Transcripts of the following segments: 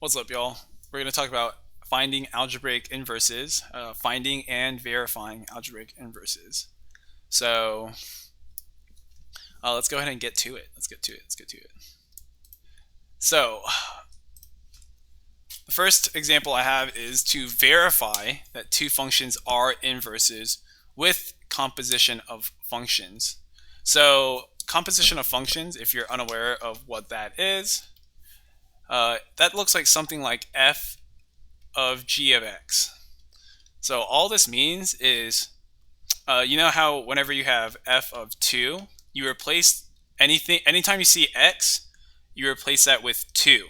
What's up, y'all? We're going to talk about finding algebraic inverses, finding and verifying algebraic inverses. So let's go ahead and get to it. Let's get to it. So the first example I have is to verify that two functions are inverses with composition of functions. So composition of functions, if you're unaware of what that is, that looks like something like f of g of x. So all this means is, you know how whenever you have f of 2, you replace anytime you see x, you replace that with 2.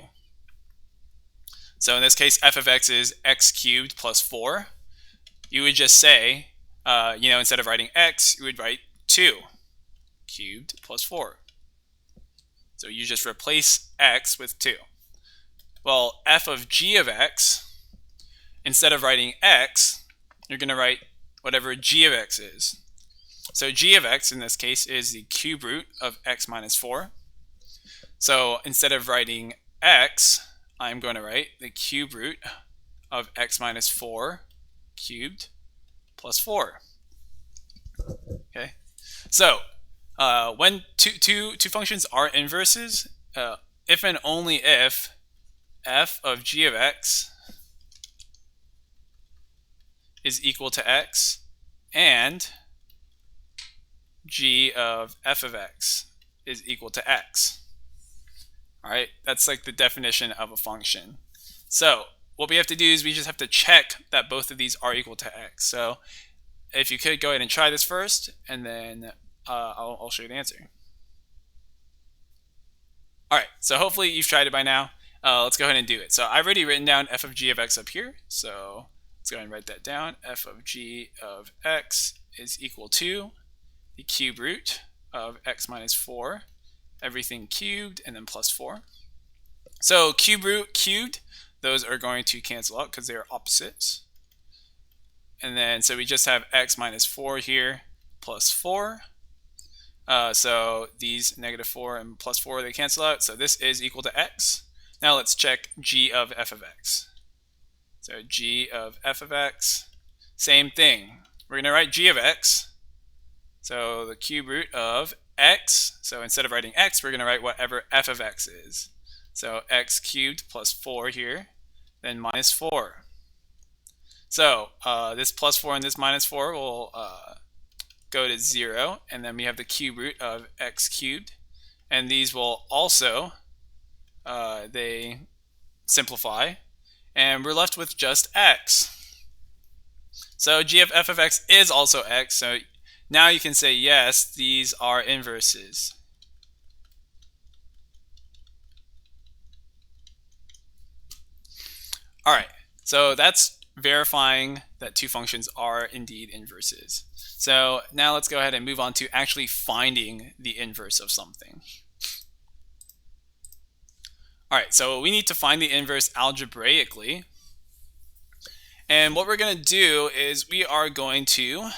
So in this case, f of x is x cubed plus 4. You would just say, instead of writing x, you would write 2 cubed plus 4. So you just replace x with 2. Well, f of g of x, instead of writing x, you're going to write whatever g of x is. So g of x in this case is the cube root of x minus 4. So instead of writing x, I'm going to write the cube root of x minus 4 cubed plus 4. Okay. So when two functions are inverses, if and only if f of g of x is equal to x and g of f of x is equal to x. All right, that's like the definition of a function. So what we have to do is we just have to check that both of these are equal to x. So if you could go ahead and try this first, and then I'll show you the answer. All right, so hopefully you've tried it by now. Let's go ahead and do it. So I've already written down f of g of x up here. So let's go ahead and write that down. F of g of x is equal to the cube root of x minus 4, everything cubed, and then plus 4. So cube root, cubed, those are going to cancel out because they are opposites. And then so we just have x minus 4 here plus 4. So these negative 4 and plus 4, they cancel out. So this is equal to x. Now let's check g of f of x. So g of f of x, same thing. We're going to write g of x. So the cube root of x. So instead of writing x, we're going to write whatever f of x is. So x cubed plus 4 here, then minus 4. So this plus 4 and this minus 4 will go to 0, and then we have the cube root of x cubed, and these will also they simplify, and we're left with just x. So g of f of x is also x, so now you can say yes, these are inverses. All right, so that's verifying that two functions are indeed inverses. So now let's go ahead and move on to actually finding the inverse of something. All right, so we need to find the inverse algebraically. And what we're going to do is we are going to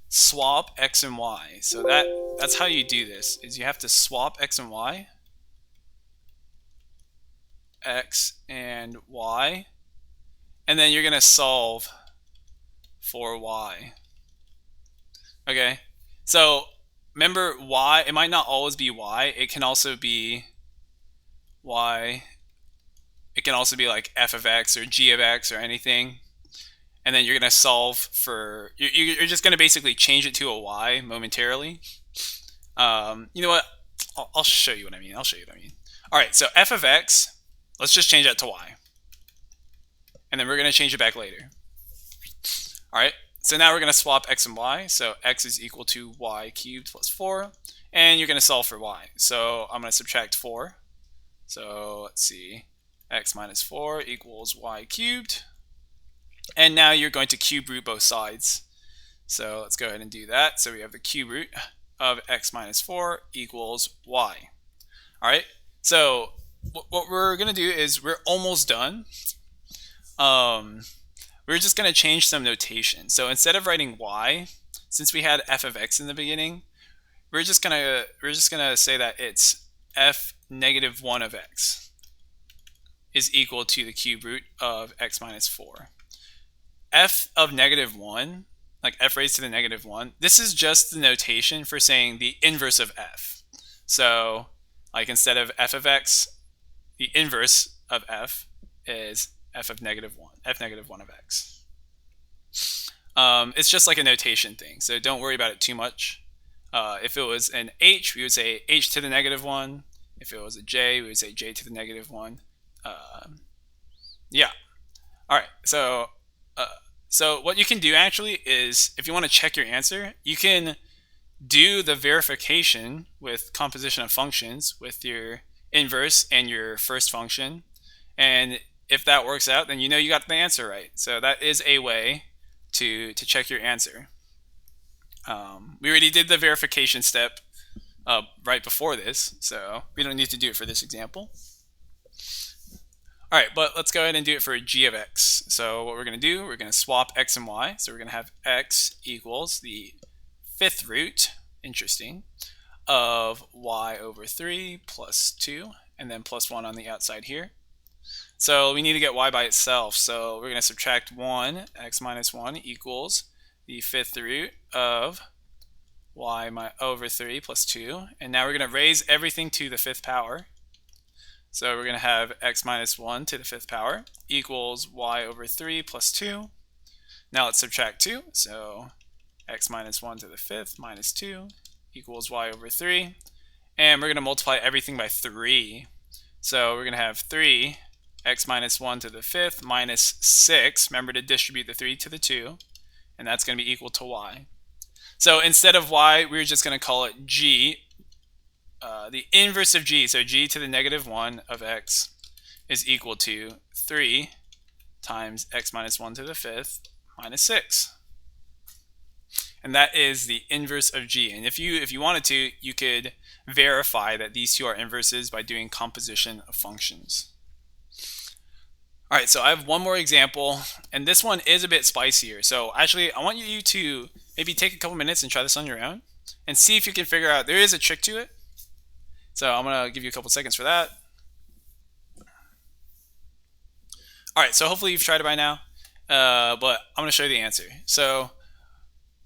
swap x and y. So that's how you do this, is you have to swap x and y, and then you're going to solve for y. Okay, so remember y, it might not always be y, it can also be y, it can also be like f of x or g of x or anything. And then you're going to solve for, you're just going to basically change it to a y momentarily. You know what, I'll show you what I mean. All right, so f of x, let's just change that to y. And then we're going to change it back later. All right, so now we're going to swap x and y. So x is equal to y cubed plus 4. And you're going to solve for y. So I'm going to subtract 4. So let's see, x minus 4 equals y cubed. And now you're going to cube root both sides. So let's go ahead and do that. So we have the cube root of x minus 4 equals y. All right, so what we're going to do is we're almost done. We're just going to change some notation. So instead of writing y, since we had f of x in the beginning, we're just gonna say that it's f negative 1 of x. is equal to the cube root of x minus 4. F of -1, like f raised to the -1, this is just the notation for saying the inverse of f. So like instead of f of x, the inverse of f is f of -1, f -1 of x. It's just like a notation thing, so don't worry about it too much. If it was an h, we would say h to the -1. If it was a j, we would say j to the -1. Yeah. All right. So what you can do actually is, if you want to check your answer, you can do the verification with composition of functions with your inverse and your first function. And if that works out, then you know you got the answer right. So that is a way to check your answer. We already did the verification step right before this, so we don't need to do it for this example. All right, but let's go ahead and do it for g of x. So what we're going to do, we're going to swap x and y. So we're going to have x equals the fifth root, interesting, of y over 3 plus 2, and then plus 1 on the outside here. So we need to get y by itself. So we're going to subtract 1, x minus 1 equals the fifth root of y over 3 plus 2. And now we're going to raise everything to the fifth power. So we're going to have x minus 1 to the fifth power equals y over 3 plus 2. Now let's subtract 2. So x minus 1 to the fifth minus 2 equals y over 3. And we're going to multiply everything by 3. So we're going to have 3 x minus 1 to the fifth minus 6. Remember to distribute the 3 to the 2. And that's going to be equal to y. So instead of y, we're just going to call it g. The inverse of g, so g to the -1 of x is equal to 3 times x minus 1 to the fifth minus 6. And that is the inverse of g. And if you wanted to, you could verify that these two are inverses by doing composition of functions. All right, so I have one more example, and this one is a bit spicier. So actually, I want you to maybe take a couple minutes and try this on your own and see if you can figure out, there is a trick to it. So I'm going to give you a couple seconds for that. All right, so hopefully you've tried it by now, but I'm going to show you the answer. So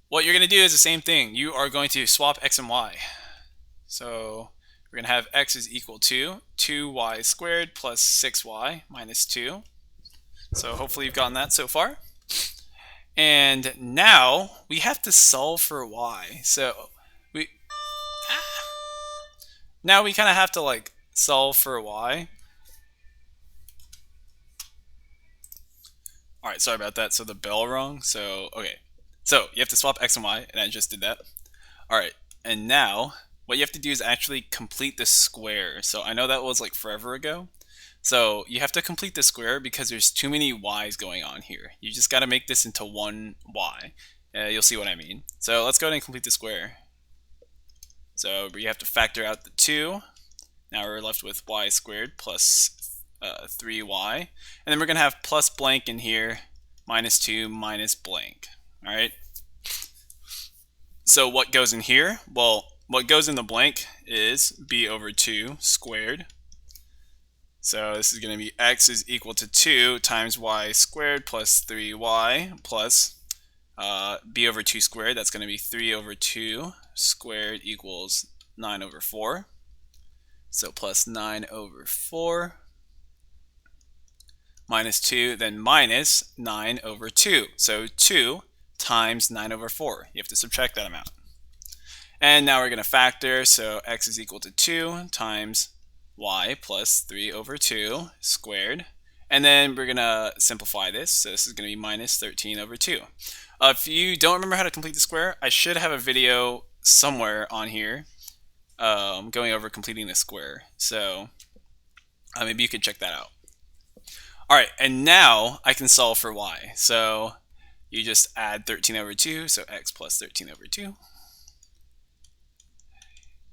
what you're going to do is the same thing. You are going to swap x and y. So we're going to have x is equal to 2y squared plus 6y minus 2. So hopefully you've gotten that so far. And now we have to solve for y. So now we kind of have to like solve for y. All right, sorry about that. So the bell rung. So okay, so you have to swap x and y, and I just did that. All right, and now what you have to do is actually complete the square. So I know that was like forever ago. So you have to complete the square because there's too many y's going on here. You just got to make this into one y. You'll see what I mean. So let's go ahead and complete the square. So we have to factor out the 2. Now we're left with y squared plus 3y. And then we're going to have plus blank in here, minus 2 minus blank. All right. So what goes in here? Well, what goes in the blank is b over 2 squared. So this is going to be x is equal to 2 times y squared plus 3y plus b over 2 squared. That's going to be 3 over 2 squared equals 9 over 4. So plus 9 over 4 minus 2, then minus 9 over 2. So 2 times 9 over 4. You have to subtract that amount. And now we're going to factor. So x is equal to 2 times y plus 3 over 2 squared. And then we're going to simplify this. So this is going to be minus 13 over 2. If you don't remember how to complete the square, I should have a video somewhere on here going over completing the square. So maybe you could check that out. All right, and now I can solve for y. So you just add 13 over 2, so x plus 13 over 2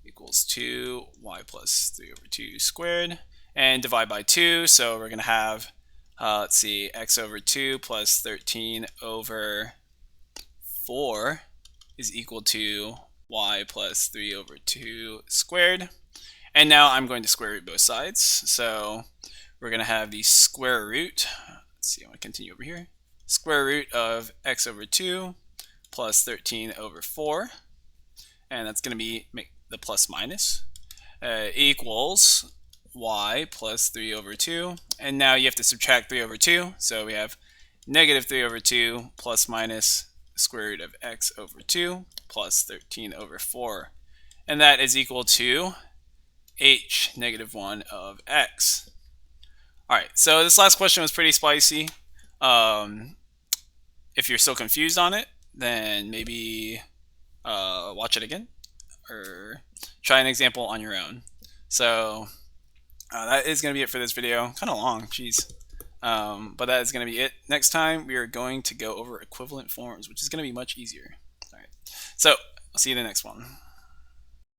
equals 2, y plus 3 over 2 squared, and divide by 2. So we're going to have, let's see, x over 2 plus 13 over 4 is equal to y plus 3 over 2 squared. And now I'm going to square root both sides. So we're going to have the square root. Let's see, I'm going to continue over here. Square root of x over 2 plus 13 over 4. And that's going to be make the plus minus equals y plus 3 over 2. And now you have to subtract 3 over 2. So we have negative 3 over 2 plus minus square root of x over 2 plus 13 over 4. And that is equal to h negative 1 of x. All right, so this last question was pretty spicy. If you're still confused on it, then maybe watch it again or try an example on your own. So that is going to be it for this video. Kind of long, jeez. But that is going to be it. Next time, we are going to go over equivalent forms, which is going to be much easier. All right, so I'll see you in the next one.